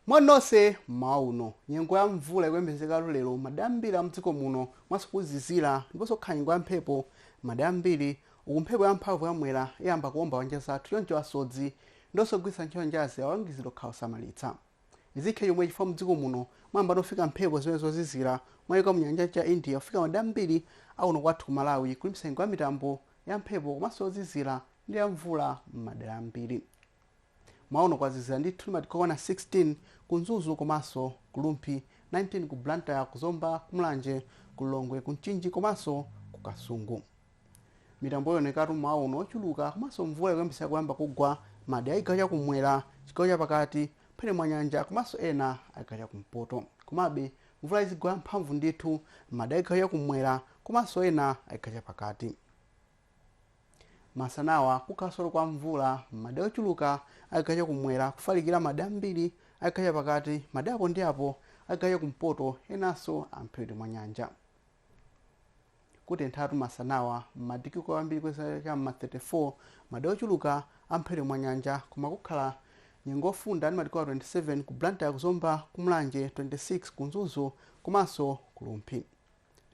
Mwanonse mauno nyengo ya mvula ikuyembekezeka lero madambira mdziko muno mwasukuzizira ndiponso khanyengo ya mphepo madambiri uku mphepo ya mphamvu yamwera yamba kuomba wanja zathu yonje wasodzi ndonso kugwisa ntchito njazi awangiziro kha osamalitsa izikhe yomwe chifukwa mdziko muno mwamba nofika mphepo zimene zozizira mwayika mnyanja cha India kufika madambiri auno kwathu ku Malawi kuli msengo ya mitambo ya mphepo komanso zozizira ndi ya mvula m'madera ambiri. Mauno kwazizira ndithu matikokwana 16 kunzuzu komanso kulumpi 19 ku Blantyre kuzomba kumlanje kulongwe kunchinji komanso kukasungu. Mitambo yonekatu mauno ochuluka komanso mvula ikuyembekeza kuyamba kugwa madera igawo chakumwera chigawo chapakati phene mwa nyanja komanso ena agawo chakumpoto. Komabe mvula izigwa mphamvu ndithu madera igawo chakumwera komanso ena agawo chapakati. Masanawa kukasolo kwa mvula madera ochuluka agawo chakumwera kufalikira madera ambiri agawo chapakati madera apo ndi apo agawo chakumpoto enanso amphepete mwa nyanja. Kutenthatu masanawa madikiko ambiri kweza chama 34 madera ochuluka amphepete mwa nyanja koma kukhala nyengo yofunda ndi madikiko 27 ku Blantyre kuzomba kumlanje 26 kunzuzu komanso kulumpi.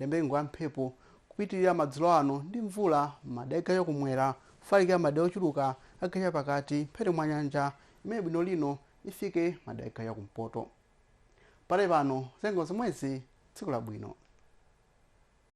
Lembengo ya mphepo kupitirira madzulo ano ndi mvula madera igawo chakumwera kufalikira madera ochuluka agawo chapakati phete mwa nyanja imene bwino lino ifike madera igawo chakumpoto. Pale pano zengo zomwezi tsiku labwino.